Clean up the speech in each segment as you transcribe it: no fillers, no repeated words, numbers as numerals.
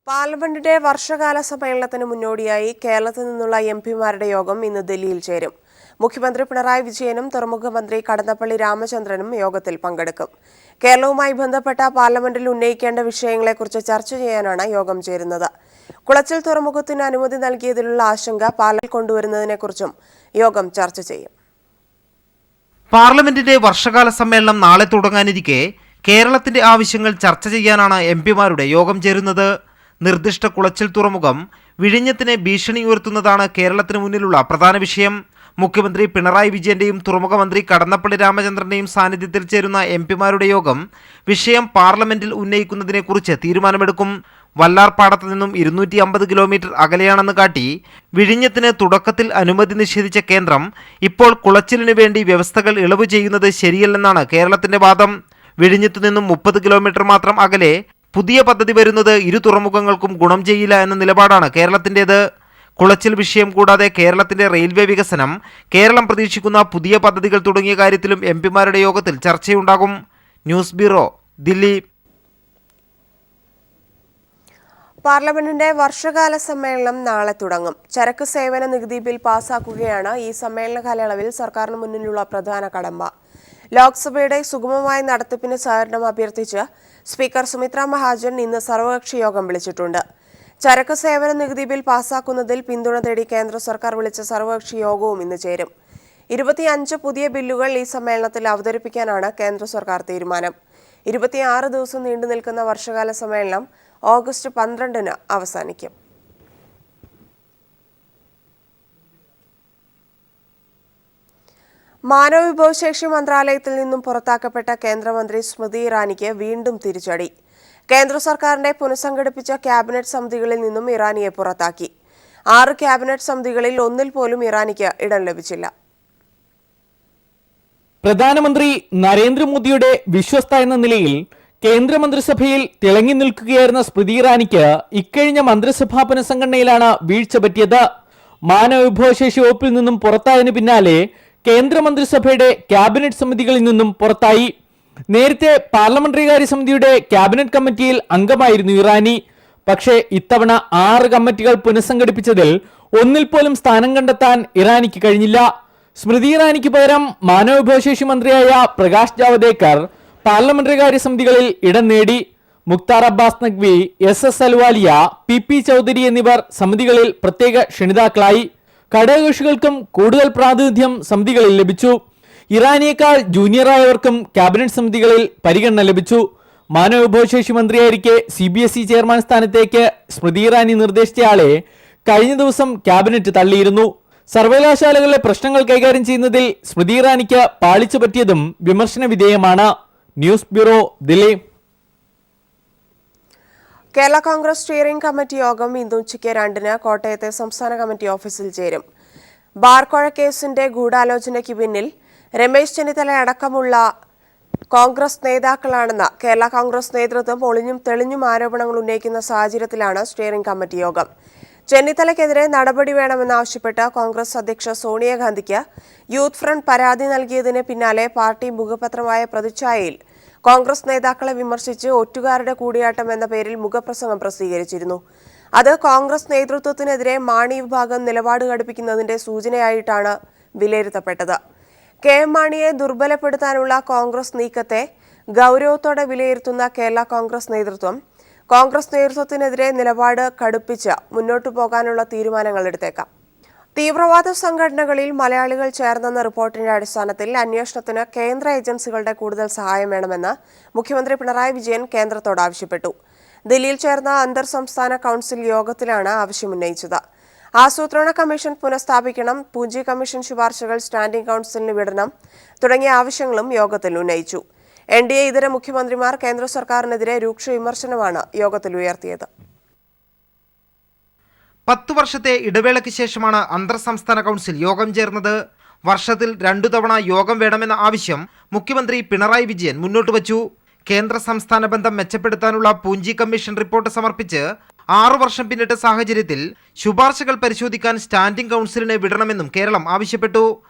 പാർലമെന്റിന്റെ വർഷകാല സമ്മേളനത്തിന് മുന്നോടിയായി കേരളത്തിൽ നിന്നുള്ള എംപിമാരുടെ യോഗം ഇന്ന് ദില്ലിയിൽ ചേരും. മുഖ്യമന്ത്രി പിണറായി വിജയനും തുറമുഖ മന്ത്രി കടന്നപ്പള്ളി രാമചന്ദ്രനും യോഗത്തിൽ പങ്കെടുക്കും. കേരളവുമായി ബന്ധപ്പെട്ട പാർലമെന്റിൽ ഉന്നയിക്കേണ്ട വിഷയങ്ങളെക്കുറിച്ച് ചർച്ച ചെയ്യാനാണ് യോഗം ചേരുന്നത്. കുളച്ചൽ തുറമുഖത്തിന് അനുമതി നൽകിയതിലുള്ള ആശങ്ക പാർലമെന്റിൽ കൊണ്ടുവരുന്നതിനെക്കുറിച്ചും യോഗം ചർച്ച ചെയ്യും. പാർലമെന്റിന്റെ വർഷകാല സമ്മേളനം നാളെ തുടങ്ങാനിരിക്കെ കേരളത്തിന്റെ ആവശ്യങ്ങൾ ചർച്ച ചെയ്യാനാണ് എംപിമാരുടെ യോഗം ചേരുന്നത്. നിർദ്ദിഷ്ട കുളച്ചൽ തുറമുഖം വിഴിഞ്ഞത്തിന് ഭീഷണി ഉയർത്തുന്നതാണ് കേരളത്തിന് മുന്നിലുള്ള പ്രധാന വിഷയം. മുഖ്യമന്ത്രി പിണറായി വിജയന്റെയും തുറമുഖ മന്ത്രി കടന്നപ്പള്ളി രാമചന്ദ്രന്റെയും സാന്നിധ്യത്തിൽ ചേരുന്ന എംപിമാരുടെ യോഗം വിഷയം പാർലമെന്റിൽ ഉന്നയിക്കുന്നതിനെക്കുറിച്ച് തീരുമാനമെടുക്കും. വല്ലാർപാടത്ത് നിന്നും 250 കിലോമീറ്റർ അകലെയാണെന്ന് കാട്ടി വിഴിഞ്ഞത്തിന് തുടക്കത്തിൽ അനുമതി നിഷേധിച്ച കേന്ദ്രം ഇപ്പോൾ കുളച്ചിലിനു വേണ്ടി വ്യവസ്ഥകൾ ഇളവ് ചെയ്യുന്നത് ശരിയല്ലെന്നാണ് കേരളത്തിന്റെ വാദം. വിഴിഞ്ഞത്തു നിന്നും 30 കിലോമീറ്റർ മാത്രം അകലെ പുതിയ പദ്ധതി വരുന്നത് ഇരു തുറമുഖങ്ങൾക്കും ഗുണം ചെയ്യില്ല എന്ന നിലപാടാണ് കേരളത്തിൻ്റേത്. കുളച്ചിൽ വിഷയം കൂടാതെ കേരളത്തിന്റെ റെയിൽവേ വികസനം, കേരളം പ്രതീക്ഷിക്കുന്ന പുതിയ പദ്ധതികൾ തുടങ്ങിയ കാര്യത്തിലും എംപിമാരുടെ യോഗത്തിൽ ചർച്ചയുണ്ടാകും. News bureau, Delhi. പാർലമെന്റിന്റെ വർഷകാല സമ്മേളനം നാളെ തുടങ്ങും. ചരക്ക് സേവന നികുതി ബിൽ പാസാക്കുകയാണ് ഈ സമ്മേളന കാലയളവിൽ സർക്കാരിന് മുന്നിലുള്ള പ്രധാന കടമ്പ. ലോക്സഭയുടെ സുഗമമായ നടത്തിപ്പിന് സഹകരണം അഭ്യർത്ഥിച്ച് സ്പീക്കർ സുമിത്ര മഹാജൻ ഇന്ന് സർവകക്ഷി യോഗം വിളിച്ചിട്ടുണ്ട്. ചരക്ക് സേവന നികുതി ബിൽ പാസാക്കുന്നതിൽ പിന്തുണ തേടി കേന്ദ്ര സർക്കാർ വിളിച്ച സർവകക്ഷി യോഗവും ഇന്ന് ചേരും. 25 പുതിയ ബില്ലുകൾ ഈ സമ്മേളനത്തിൽ അവതരിപ്പിക്കാനാണ് കേന്ദ്ര സർക്കാർ തീരുമാനം. 26 ദിവസം നീണ്ടു നിൽക്കുന്ന വർഷകാല സമ്മേളനം ഓഗസ്റ്റ് 12-ന് അവസാനിക്കും. മാനവവിഭവശേഷി മന്ത്രാലയത്തിൽ നിന്നും പുറത്താക്കപ്പെട്ട കേന്ദ്രമന്ത്രി സ്മൃതി ഇറാനിക്ക് വീണ്ടും തിരിച്ചടി. കേന്ദ്ര സർക്കാരിന്റെ പുനഃസംഘടിപ്പിച്ച ക്യാബിനറ്റ് സമിതികളിൽ നിന്നും ഇറാനിയെ പുറത്താക്കി. 6 ക്യാബിനറ്റ് സമിതികളിൽ ഒന്നിൽ പോലും ഇറാനിക്ക് ഇടം ലഭിച്ചില്ല. പ്രധാനമന്ത്രി നരേന്ദ്രമോദിയുടെ വിശ്വസ്ത എന്ന നിലയിൽ കേന്ദ്രമന്ത്രിസഭയിൽ തിളങ്ങി നിൽക്കുകയായിരുന്ന സ്മൃതി ഇറാനിക്ക് ഇക്കഴിഞ്ഞ മന്ത്രിസഭാ പുനഃസംഘടനയിലാണ് വീഴ്ച പറ്റിയത്. മാനവവിഭവശേഷി വകുപ്പിൽ നിന്നും പുറത്തായതിനു പിന്നാലെ കേന്ദ്രമന്ത്രിസഭയുടെ ക്യാബിനറ്റ് സമിതികളിൽ നിന്നും പുറത്തായി. നേരത്തെ പാർലമെന്ററി കാര്യ സമിതിയുടെ ക്യാബിനറ്റ് കമ്മിറ്റിയിൽ അംഗമായിരുന്നു ഇറാനി. പക്ഷേ ഇത്തവണ 6 കമ്മിറ്റികൾ പുനഃസംഘടിപ്പിച്ചതിൽ ഒന്നിൽ പോലും സ്ഥാനം കണ്ടെത്താൻ ഇറാനിക്ക് കഴിഞ്ഞില്ല. സ്മൃതി ഇറാനിക്ക് പകരം മാനവവിഭവശേഷി മന്ത്രിയായ പ്രകാശ് ജാവദേക്കർ പാർലമെന്ററി കാര്യ സമിതികളിൽ ഇടം നേടി. മുക്താർ അബ്ബാസ് നഖ്വി, SS അലുവാലിയ, PP ചൗധരി എന്നിവർ സമിതികളിൽ പ്രത്യേക ക്ഷണിതാക്കളായി. ഘടകകക്ഷികൾക്കും കൂടുതൽ പ്രാതിനിധ്യം സമിതികളിൽ ലഭിച്ചു. ഇറാനിയേക്കാൾ ജൂനിയറായവർക്കും ക്യാബിനറ്റ് സമിതികളിൽ പരിഗണന ലഭിച്ചു. മാനവവിഭവശേഷി മന്ത്രിയായിരിക്കെ CBSE ചെയർമാൻ സ്ഥാനത്തേക്ക് സ്മൃതി ഇറാനി നിർദ്ദേശിച്ചയാളെ കഴിഞ്ഞ ദിവസം ക്യാബിനറ്റ് തള്ളിയിരുന്നു. സർവകലാശാലകളിലെ പ്രശ്നങ്ങൾ കൈകാര്യം ചെയ്യുന്നതിൽ സ്മൃതി ഇറാനിക്ക് പാളിച്ചു പറ്റിയതും വിമർശന വിധേയമാണ്. News bureau, Delhi. Kerala Congress steering committee യോഗം ഇന്ന് ഉച്ചയ്ക്ക് 2-ന് കോട്ടയത്തെ സംസ്ഥാന കമ്മിറ്റി ഓഫീസിൽ ചേരും. ബാർക്കോഴ കേസിന്റെ ഗൂഢാലോചനയ്ക്ക് പിന്നിൽ രമേശ് ചെന്നിത്തല അടക്കമുള്ള കോൺഗ്രസ് നേതാക്കളാണെന്ന് കേരള കോൺഗ്രസ് നേതൃത്വം ഒളിഞ്ഞും തെളിഞ്ഞും ആരോപണങ്ങൾ ഉന്നയിക്കുന്ന സാഹചര്യത്തിലാണ് സ്റ്റിയറിംഗ് കമ്മിറ്റി യോഗം. ചെന്നിത്തലയ്ക്കെതിരെ നടപടി വേണമെന്നാവശ്യപ്പെട്ട് കോൺഗ്രസ് അധ്യക്ഷ സോണിയാഗാന്ധിക്ക് യൂത്ത് ഫ്രണ്ട് പരാതി നൽകിയതിന് പിന്നാലെ പാർട്ടി മുഖപത്രമായ പ്രതിച്ഛായയിൽ കോൺഗ്രസ് നേതാക്കളെ വിമർശിച്ച് ഒറ്റുകാരുടെ കൂടിയാട്ടം എന്ന പേരിൽ മുഖപ്രസംഗം പ്രസിദ്ധീകരിച്ചിരുന്നു. അത് കോൺഗ്രസ് നേതൃത്വത്തിനെതിരെ മാണി വിഭാഗം നിലപാട് ഘടിപ്പിക്കുന്നതിന്റെ സൂചനയായിട്ടാണ് വിലയിരുത്തപ്പെട്ടത്. KM മാണിയെ ദുർബലപ്പെടുത്താനുള്ള കോൺഗ്രസ് നീക്കത്തെ ഗൗരവത്തോടെ വിലയിരുത്തുന്ന കേരള കോൺഗ്രസ് നേതൃത്വം കോൺഗ്രസ് നേതൃത്വത്തിനെതിരെ നിലപാട് കടുപ്പിച്ച് മുന്നോട്ടു പോകാനുള്ള തീരുമാനങ്ങൾ എടുത്തേക്കാം. തീവ്രവാദ സംഘടനകളിൽ മലയാളികൾ ചേർന്നെന്ന റിപ്പോർട്ടിന്റെ അടിസ്ഥാനത്തിൽ അന്വേഷണത്തിന് കേന്ദ്ര ഏജൻസികളുടെ കൂടുതൽ സഹായം വേണമെന്ന് മുഖ്യമന്ത്രി പിണറായി വിജയൻ കേന്ദ്രത്തോട് ആവശ്യപ്പെട്ടു. ദില്ലിയിൽ ചേർന്ന അന്തർ സംസ്ഥാന കൗൺസിൽ യോഗത്തിലാണ് ആവശ്യമുന്നയിച്ചത്. ആസൂത്രണ കമ്മീഷൻ പുനഃസ്ഥാപിക്കണം, പൂഞ്ചി കമ്മീഷൻ ശുപാർശകൾ സ്റ്റാൻഡിംഗ് കൗൺസിലിന് വിടണം തുടങ്ങിയ ആവശ്യങ്ങളും യോഗത്തിൽ ഉന്നയിച്ചു. NDA ഇതര മുഖ്യമന്ത്രിമാർ കേന്ദ്ര സർക്കാരിനെതിരെ രൂക്ഷ വിമർശനമാണ് യോഗത്തിൽ ഉയർത്തിയത്. 10 വർഷത്തെ ഇടവേളയ്ക്ക് ശേഷമാണ് അന്തർ സംസ്ഥാന കൗൺസിൽ യോഗം ചേർന്നത്. വർഷത്തിൽ 2 തവണ യോഗം വേണമെന്ന ആവശ്യം മുഖ്യമന്ത്രി പിണറായി വിജയൻ മുന്നോട്ട് വച്ചു. കേന്ദ്ര സംസ്ഥാന ബന്ധം മെച്ചപ്പെടുത്താനുള്ള പൂഞ്ചി കമ്മീഷൻ റിപ്പോർട്ട് സമർപ്പിച്ച് 6 വർഷം പിന്നിട്ട സാഹചര്യത്തിൽ ശുപാർശകൾ പരിശോധിക്കാൻ സ്റ്റാൻഡിംഗ് കൗൺസിലിനെ വിടണമെന്നും കേരളം ആവശ്യപ്പെട്ടു.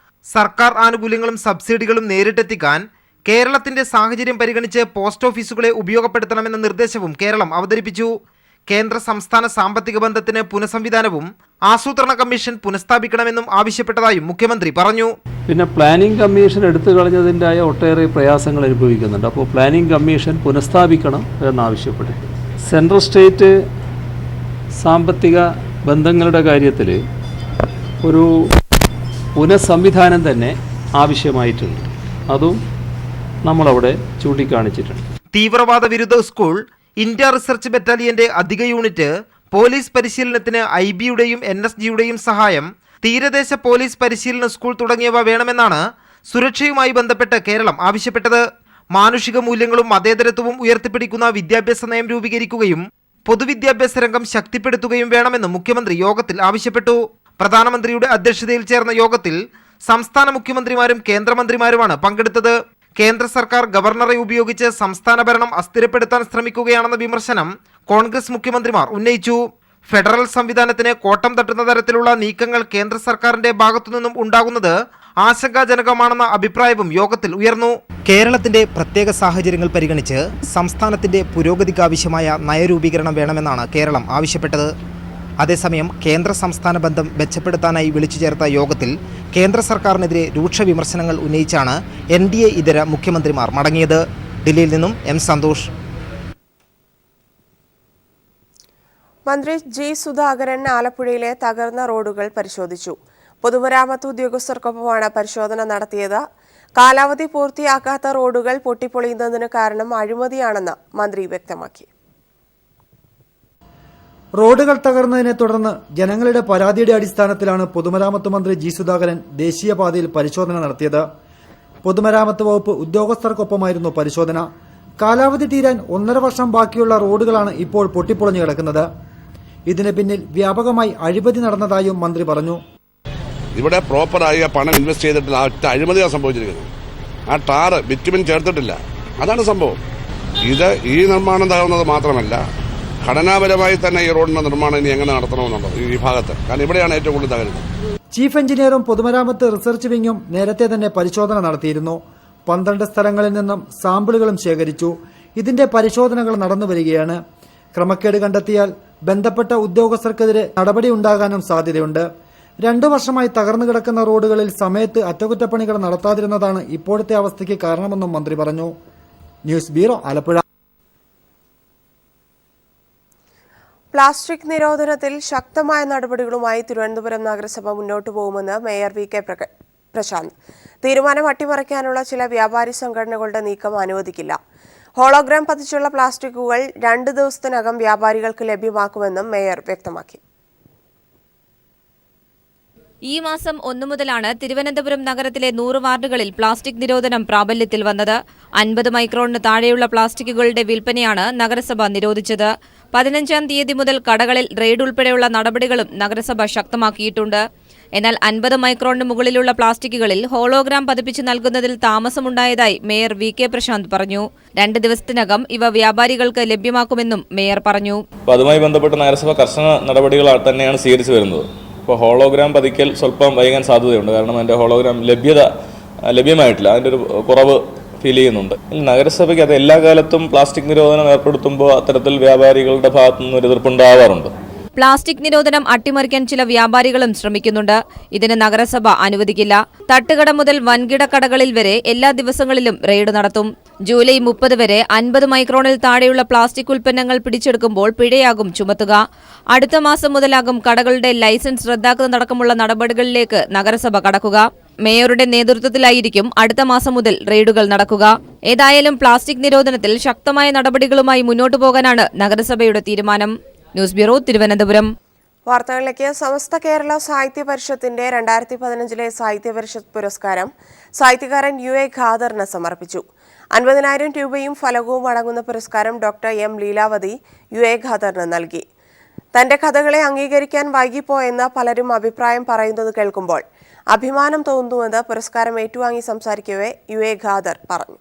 സർക്കാർ ആനുകൂല്യങ്ങളും സബ്സിഡികളും നേരിട്ടെത്തിക്കാൻ കേരളത്തിന്റെ സാഹചര്യം പരിഗണിച്ച് പോസ്റ്റ് ഓഫീസുകളെ ഉപയോഗപ്പെടുത്തണമെന്ന നിർദ്ദേശവും കേരളം അവതരിപ്പിച്ചു. കേന്ദ്ര സംസ്ഥാന സാമ്പത്തിക ബന്ധത്തിന് പുനഃസംവിധാനവും ആസൂത്രണ കമ്മീഷൻ പുനഃസ്ഥാപിക്കണമെന്നും ആവശ്യപ്പെട്ടതായും മുഖ്യമന്ത്രി പറഞ്ഞു. പിന്നെ പ്ലാനിംഗ് കമ്മീഷൻ എടുത്തു കളഞ്ഞതിൻ്റെതായ ഒട്ടേറെ പ്രയാസങ്ങൾ അനുഭവിക്കുന്നുണ്ട്. അപ്പോൾ പ്ലാനിംഗ് കമ്മീഷൻ പുനഃസ്ഥാപിക്കണം എന്നാവശ്യപ്പെട്ടു. സെൻട്രൽ സ്റ്റേറ്റ് സാമ്പത്തിക ബന്ധങ്ങളുടെ കാര്യത്തിൽ ഒരു പുനഃസംവിധാനം തന്നെ ആവശ്യമായിട്ടുണ്ട്. അതും നമ്മളവിടെ ചൂണ്ടിക്കാണിച്ചിട്ടുണ്ട്. തീവ്രവാദ വിരുദ്ധ സ്കൂൾ, ഇന്ത്യ റിസർച്ച് ബറ്റാലിയന്റെ അധിക യൂണിറ്റ്, പോലീസ് പരിശീലനത്തിന് IB-യുടെയും NSG-യുടെയും സഹായം, തീരദേശ പോലീസ് പരിശീലന സ്കൂൾ തുടങ്ങിയവ വേണമെന്നാണ് സുരക്ഷയുമായി ബന്ധപ്പെട്ട് കേരളം ആവശ്യപ്പെട്ടത്. മാനുഷിക മൂല്യങ്ങളും മതേതരത്വവും ഉയർത്തിപ്പിടിക്കുന്ന വിദ്യാഭ്യാസ നയം രൂപീകരിക്കുകയും പൊതുവിദ്യാഭ്യാസ രംഗം ശക്തിപ്പെടുത്തുകയും വേണമെന്ന് മുഖ്യമന്ത്രി യോഗത്തിൽ ആവശ്യപ്പെട്ടു. പ്രധാനമന്ത്രിയുടെ അധ്യക്ഷതയിൽ ചേർന്ന യോഗത്തിൽ സംസ്ഥാന മുഖ്യമന്ത്രിമാരും കേന്ദ്രമന്ത്രിമാരുമാണ് പങ്കെടുത്തത്. കേന്ദ്ര സർക്കാർ ഗവർണറെ ഉപയോഗിച്ച് സംസ്ഥാന ഭരണം അസ്ഥിരപ്പെടുത്താൻ ശ്രമിക്കുകയാണെന്ന വിമർശനം കോൺഗ്രസ് മുഖ്യമന്ത്രിമാർ ഉന്നയിച്ചു. ഫെഡറൽ സംവിധാനത്തിന് കോട്ടം തട്ടുന്ന തരത്തിലുള്ള നീക്കങ്ങൾ കേന്ദ്ര സർക്കാരിന്റെ ഭാഗത്തുനിന്നും ഉണ്ടാകുന്നത് ആശങ്കാജനകമാണെന്ന അഭിപ്രായവും യോഗത്തിൽ ഉയർന്നു. കേരളത്തിന്റെ പ്രത്യേക സാഹചര്യങ്ങൾ പരിഗണിച്ച് സംസ്ഥാനത്തിന്റെ പുരോഗതിക്കാവശ്യമായ നയരൂപീകരണം വേണമെന്നാണ് കേരളം ആവശ്യപ്പെട്ടത്. അതേസമയം കേന്ദ്ര സംസ്ഥാന ബന്ധം മെച്ചപ്പെടുത്താനായി വിളിച്ചു ചേർത്ത യോഗത്തിൽ കേന്ദ്ര സർക്കാരിനെതിരെ രൂക്ഷ വിമർശനങ്ങൾ ഉന്നയിച്ചാണ് NDA ഇതര മുഖ്യമന്ത്രിമാർ മടങ്ങിയത്. ദില്ലിയിൽ നിന്നും M. സന്തോഷ്. മന്ത്രി G. സുധാകരൻ ആലപ്പുഴയിലെ തകർന്ന റോഡുകൾ പരിശോധിച്ചു. പൊതുമരാമത്ത് ഉദ്യോഗസ്ഥർക്കൊപ്പമാണ് പരിശോധന നടത്തിയത്. കാലാവധി പൂർത്തിയാക്കാത്ത റോഡുകൾ പൊട്ടിപ്പൊളിയുന്നതിന് കാരണം അഴിമതിയാണെന്ന് മന്ത്രി വ്യക്തമാക്കി. റോഡുകൾ തകർന്നതിനെ തുടർന്ന് ജനങ്ങളുടെ പരാതിയുടെ അടിസ്ഥാനത്തിലാണ് പൊതുമരാമത്ത് മന്ത്രി G. സുധാകരൻ ദേശീയപാതയിൽ പരിശോധന നടത്തിയത്. പൊതുമരാമത്ത് വകുപ്പ് ഉദ്യോഗസ്ഥർക്കൊപ്പമായിരുന്നു പരിശോധന. കാലാവധി തീരാൻ 1.5 വർഷം ബാക്കിയുള്ള റോഡുകളാണ് ഇപ്പോൾ പൊട്ടിപ്പൊളിഞ്ഞു കിടക്കുന്നത്. ഇതിന് പിന്നിൽ വ്യാപകമായി അഴിമതി നടന്നതായും മന്ത്രി പറഞ്ഞു. ഇവിടെ പ്രോപ്പറായ പണം ഇൻവെസ്റ്റ് ചെയ്തിട്ടില്ല, അഴിമതിയാണ് സംഭവിച്ചിരിക്കുന്നത്. ആ ടാറ് ബിറ്റുമിൻ ചേർത്തിട്ടില്ല, അതാണ് സംഭവം. ഈ നിർമ്മാണം തകർന്നത് മാത്രമല്ല, ഘടനാപരമായി തന്നെ ഈ റോഡിന്റെ നിർമ്മാണം ഇനി എങ്ങനെ നടത്തണമെന്നുള്ളത് ഈ ഭാഗത്ത്, കാരണം ഇവിടെയാണ് ഏറ്റവും കൂടുതൽ തകരുന്നത്. ചീഫ് എഞ്ചിനീയറും പൊതുമരാമത്ത് റിസർച്ച് വിങ്ങും നേരത്തെ തന്നെ പരിശോധന നടത്തിയിരുന്നു. 12 സ്ഥലങ്ങളിൽ നിന്നും സാമ്പിളുകളും ശേഖരിച്ചു. ഇതിന്റെ പരിശോധനകൾ നടന്നുവരികയാണ്. ക്രമക്കേട് കണ്ടെത്തിയാൽ ബന്ധപ്പെട്ട ഉദ്യോഗസ്ഥർക്കെതിരെ നടപടി ഉണ്ടാകാനും സാധ്യതയുണ്ട്. 2 വർഷമായി തകർന്നു കിടക്കുന്ന റോഡുകളിൽ സമയത്ത് അറ്റകുറ്റപ്പണികൾ നടത്താതിരുന്നതാണ് ഇപ്പോഴത്തെ അവസ്ഥയ്ക്ക് കാരണമെന്നും മന്ത്രി പറഞ്ഞു. News bureau, Alappuzha. പ്ലാസ്റ്റിക് നിരോധനത്തിൽ ശക്തമായ നടപടികളുമായി തിരുവനന്തപുരം നഗരസഭ മുന്നോട്ടു പോകുമെന്ന് മേയർ VK പ്രശാന്ത്. തീരുമാനം അട്ടിമറിക്കാനുള്ള ചില വ്യാപാരി സംഘടനകളുടെ നീക്കം അനുവദിക്കില്ല. ഹോളോഗ്രാം പതിച്ചുള്ള പ്ലാസ്റ്റിക്കുകൾ 2 ദിവസത്തിനകം വ്യാപാരികൾക്ക് ലഭ്യമാക്കുമെന്നും മേയർ വ്യക്തമാക്കി. ഈ മാസം 1 മുതലാണ് തിരുവനന്തപുരം നഗരത്തിലെ 100 വാർഡുകളിൽ പ്ലാസ്റ്റിക് നിരോധനം പ്രാബല്യത്തിൽ വന്നത്. 50 മൈക്രോണിന് താഴെയുള്ള പ്ലാസ്റ്റിക്കുകളുടെ വിൽപ്പനയാണ് നഗരസഭ നിരോധിച്ചത്. 15-ാം തീയതി മുതൽ കടകളിൽ റെയ്ഡ് ഉൾപ്പെടെയുള്ള നടപടികളും നഗരസഭ ശക്തമാക്കിയിട്ടുണ്ട്. എന്നാൽ 50 മൈക്രോണിന് മുകളിലുള്ള പ്ലാസ്റ്റിക്കുകളിൽ ഹോളോഗ്രാം പതിപ്പിച്ച് നൽകുന്നതിൽ താമസമുണ്ടായതായി മേയർ VK പ്രശാന്ത് പറഞ്ഞു. 2 ദിവസത്തിനകം ഇവ വ്യാപാരികൾക്ക് ലഭ്യമാക്കുമെന്നും മേയർ പറഞ്ഞു. അതുമായി ബന്ധപ്പെട്ട് നഗരസഭ കർശന നടപടികൾ തന്നെയാണ് സ്വീകരിച്ചു വരുന്നത്. ഇപ്പോൾ ഹോളോഗ്രാം പതിക്കൽ സ്വല്പം വൈകാൻ സാധ്യതയുണ്ട്. കാരണം അതിൻ്റെ ഹോളോഗ്രാം ലഭ്യമായിട്ടില്ല, അതിൻ്റെ ഒരു കുറവ് ഫീൽ ചെയ്യുന്നുണ്ട്. നഗരസഭയ്ക്ക് അത് എല്ലാ കാലത്തും പ്ലാസ്റ്റിക് നിരോധനം ഏർപ്പെടുത്തുമ്പോൾ അത്തരത്തിൽ വ്യാപാരികളുടെ ഭാഗത്തുനിന്ന് ഒരു എതിർപ്പുണ്ടാവാറുണ്ട്. പ്ലാസ്റ്റിക് നിരോധനം അട്ടിമറിക്കാൻ ചില വ്യാപാരികളും ശ്രമിക്കുന്നുണ്ട്. ഇതിന് നഗരസഭ അനുവദിക്കില്ല. തട്ടുകട മുതൽ വൻകിട കടകളിൽ വരെ എല്ലാ ദിവസങ്ങളിലും റെയ്ഡ് നടത്തും. ജൂലൈ 30 വരെ 50 മൈക്രോണിൽ താഴെയുള്ള പ്ലാസ്റ്റിക് ഉൽപ്പന്നങ്ങൾ പിടിച്ചെടുക്കുമ്പോൾ പിഴയാകും ചുമത്തുക. അടുത്ത മാസം മുതലാകും കടകളുടെ ലൈസൻസ് റദ്ദാക്കുന്നതടക്കമുള്ള നടപടികളിലേക്ക് നഗരസഭ കടക്കുക. മേയറുടെ നേതൃത്വത്തിലായിരിക്കും അടുത്ത മാസം മുതൽ റെയ്ഡുകൾ നടക്കുക. ഏതായാലും പ്ലാസ്റ്റിക് നിരോധനത്തിൽ ശക്തമായ നടപടികളുമായി മുന്നോട്ടു പോകാനാണ് നഗരസഭയുടെ തീരുമാനം. News bureau, Thiruvananthapuram. വാർത്തകളിലേക്ക്. സമസ്ത കേരള സാഹിത്യ പരിഷത്തിന്റെ 2015 സാഹിത്യ പരിഷത്ത് പുരസ്കാരം സാഹിത്യകാരൻ UA ഖാദറിന് സമർപ്പിച്ചു. 50,000 രൂപയും ഫലകവും അടങ്ങുന്ന പുരസ്കാരം ഡോക്ടർ M. ലീലാവതി UA ഖാദറിന് നൽകി. തന്റെ കഥകളെ അംഗീകരിക്കാൻ വൈകിപ്പോയെന്ന് പലരും അഭിപ്രായം പറയുന്നത് കേൾക്കുമ്പോൾ അഭിമാനം തോന്നുന്നുവെന്ന് പുരസ്കാരം ഏറ്റുവാങ്ങി സംസാരിക്കവേ UA ഖാദർ പറഞ്ഞു.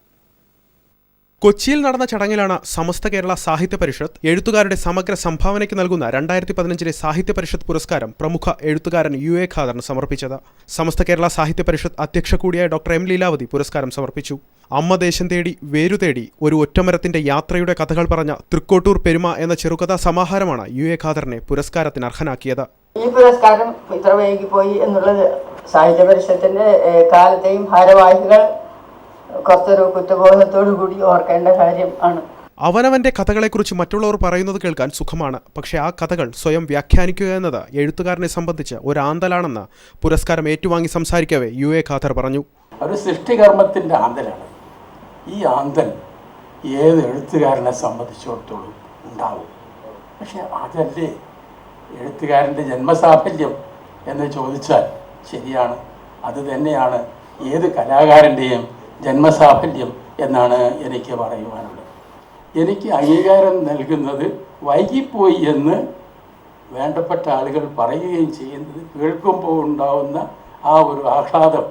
കൊച്ചിയിൽ നടന്ന ചടങ്ങിലാണ് സമസ്ത കേരള സാഹിത്യ പരിഷത്ത് എഴുത്തുകാരുടെ സമഗ്ര സംഭാവനയ്ക്ക് നൽകുന്ന 2015 സാഹിത്യ പരിഷത്ത് പുരസ്കാരം പ്രമുഖ എഴുത്തുകാരൻ UA ഖാദറിന് സമർപ്പിച്ചത്. സമസ്ത കേരള സാഹിത്യ പരിഷത്ത് അധ്യക്ഷ കൂടിയായ ഡോക്ടർ M ലീലാവതി പുരസ്കാരം സമർപ്പിച്ചു. അമ്മ ദേശം തേടി വേരു തേടി ഒരു ഒറ്റമരത്തിന്റെ യാത്രയുടെ കഥകൾ പറഞ്ഞ തൃക്കോട്ടൂർ പെരുമ എന്ന ചെറുകഥാ സമാഹാരമാണ് UA ഖാദറിനെ പുരസ്കാരത്തിന് അർഹനാക്കിയത്. ഈ പുരസ്കാരം ഇത്ര വൈകിപ്പോയി എന്നുള്ളത് സാഹിത്യ പരിഷത്തിന്റെ കാലത്തെയും ഭാരവാഹികൾ കുറച്ചൊരു കുറ്റബോധത്തോടു കൂടി ഓർക്കേണ്ട കാര്യം ആണ്. അവനവന്റെ കഥകളെക്കുറിച്ച് മറ്റുള്ളവർ പറയുന്നത് കേൾക്കാൻ സുഖമാണ്. പക്ഷേ ആ കഥകൾ സ്വയം വ്യാഖ്യാനിക്കുക എന്നത് എഴുത്തുകാരനെ സംബന്ധിച്ച് ഒരു ആന്തലാണെന്ന് പുരസ്കാരം ഏറ്റുവാങ്ങി സംസാരിക്കവേ UA ഖാദർ പറഞ്ഞു. ഒരു സൃഷ്ടികർമ്മത്തിന്റെ ആന്തലാണ്. ഈ ആന്തൽ ഏത് എഴുത്തുകാരനെ സംബന്ധിച്ചിടത്തോളം ഉണ്ടാവും. പക്ഷെ അതല്ലേ എഴുത്തുകാരൻ്റെ ജന്മസാഫല്യം എന്ന് ചോദിച്ചാൽ ശരിയാണ്. അത് തന്നെയാണ് ഏത് കലാകാരൻ്റെയും ജന്മസാഫല്യം എന്നാണ് എനിക്ക് പറയുവാനുള്ളത്. എനിക്ക് അംഗീകാരം നൽകുന്നത് വൈകിപ്പോയി എന്ന് വേണ്ടപ്പെട്ട ആളുകൾ പറയുകയും ചെയ്യുന്നത് കേൾക്കുമ്പോൾ ഉണ്ടാവുന്ന ആ ഒരു ആഹ്ലാദം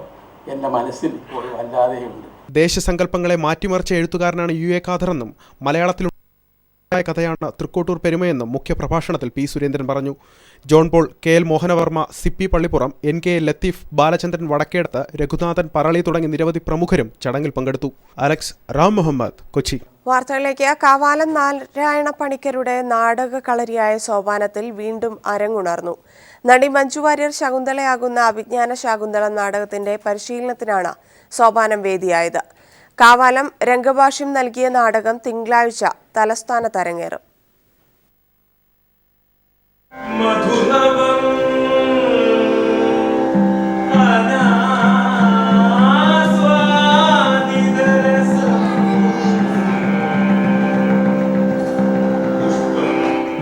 എൻ്റെ മനസ്സിൽ ഇപ്പോൾ വല്ലാതെയുണ്ട്. ദേശസങ്കല്പങ്ങളെ മാറ്റിമറിച്ച എഴുത്തുകാരനാണ് UA ഖാദറെന്നും മലയാളത്തിൽ കഥയാണ് തൃക്കോട്ടൂർ പെരുമയെന്നും മുഖ്യപ്രഭാഷണത്തിൽ P. സുരേന്ദ്രൻ പറഞ്ഞു. John Paul, KL Mohanavarma, CP Pallippuram, NK Latheef, Balachandran Vadakkedath, Raghunathan Parali തുടങ്ങി നിരവധി പ്രമുഖരും ചടങ്ങിൽ പങ്കെടുത്തു. അലക്സ് റാം മുഹമ്മദ്, കൊച്ചി. വാർത്തകളിലേക്ക്. കാവാലം നാരായണ പണിക്കരുടെ നാടകകളരിയായ സോപാനത്തിൽ വീണ്ടും അരങ്ങുണർന്നു. നടി മഞ്ജു വാര്യർ ശകുന്തളയാകുന്ന അഭിജ്ഞാന ശാകുന്തളം നാടകത്തിന്റെ പരിശീലനത്തിനാണ് സോപാനം വേദിയായത്. കാവാലം രംഗഭാഷ്യം നൽകിയ നാടകം തിങ്കളാഴ്ച തലസ്ഥാനത്ത് അരങ്ങേറും.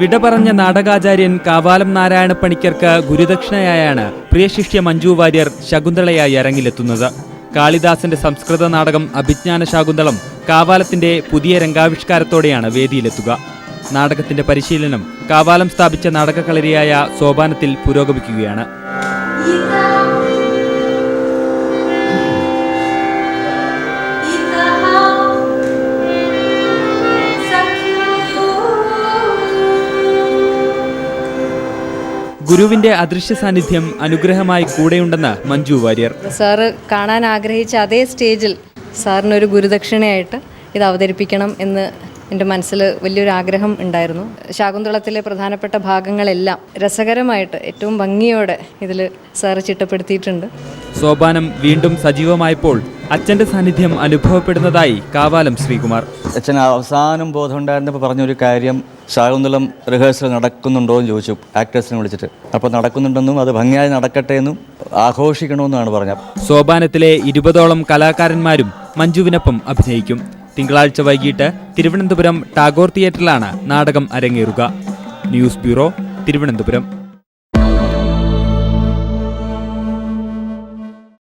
വിട പറഞ്ഞ നാടകാചാര്യൻ കാവാലം നാരായണ പണിക്കർക്ക് ഗുരുദക്ഷിണയായാണ് പ്രിയ ശിഷ്യ മഞ്ജു വാര്യർ ശകുന്തളയായി അരങ്ങിലെത്തുന്നത്. കാളിദാസന്റെ സംസ്കൃത നാടകം അഭിജ്ഞാന ശാകുന്തളം കാവാലത്തിന്റെ പുതിയ രംഗാവിഷ്കാരത്തോടെയാണ് വേദിയിലെത്തുക. നാടകത്തിന്റെ പരിശീലനം കാവാലം സ്ഥാപിച്ച നാടകകളരിയായ സോപാനത്തിൽ പുരോഗമിക്കുകയാണ്. ഗുരുവിന്റെ അദൃശ്യ സാന്നിധ്യം അനുഗ്രഹമായി കൂടെയുണ്ടെന്ന് മഞ്ജു വാര്യർ. സാറ് കാണാൻ ആഗ്രഹിച്ച അതേ സ്റ്റേജിൽ സാറിനൊരു ഗുരുദക്ഷിണയായിട്ട് ഇത് അവതരിപ്പിക്കണം എന്ന് എൻ്റെ മനസ്സിൽ വലിയൊരു ആഗ്രഹം ഉണ്ടായിരുന്നു. ശാകുന്തളത്തിലെ പ്രധാനപ്പെട്ട ഭാഗങ്ങളെല്ലാം രസകരമായിട്ട് ഏറ്റവും ഭംഗിയോടെ ഇതിൽ സാറ് ചിട്ടപ്പെടുത്തിയിട്ടുണ്ട്. സോപാനം വീണ്ടും സജീവമായപ്പോൾ അച്ഛൻ്റെ സാന്നിധ്യം അനുഭവപ്പെടുന്നതായി കാവാലം ശ്രീകുമാർ. അച്ഛൻ അവസാനം ബോധം ഉണ്ടായിരുന്നപ്പോൾ പറഞ്ഞൊരു കാര്യം, ശാകുന്തളം റിഹേഴ്സൽ നടക്കുന്നുണ്ടോ എന്ന് ചോദിച്ചു ആക്ടേഴ്സിനെ വിളിച്ചിട്ട്. അപ്പോൾ നടക്കുന്നുണ്ടെന്നും അത് ഭംഗിയായി നടക്കട്ടെ എന്നും ആഘോഷിക്കണമെന്നാണ് പറഞ്ഞത്. സോപാനത്തിലെ 20ഓളം കലാകാരന്മാരും മഞ്ജുവിനൊപ്പം അഭിനയിക്കും. തിങ്കളാഴ്ച വൈകിട്ട് തിരുവനന്തപുരം ടാഗോർ തിയേറ്ററിലാണ് നാടകം അരങ്ങേറുക. News bureau, Thiruvananthapuram.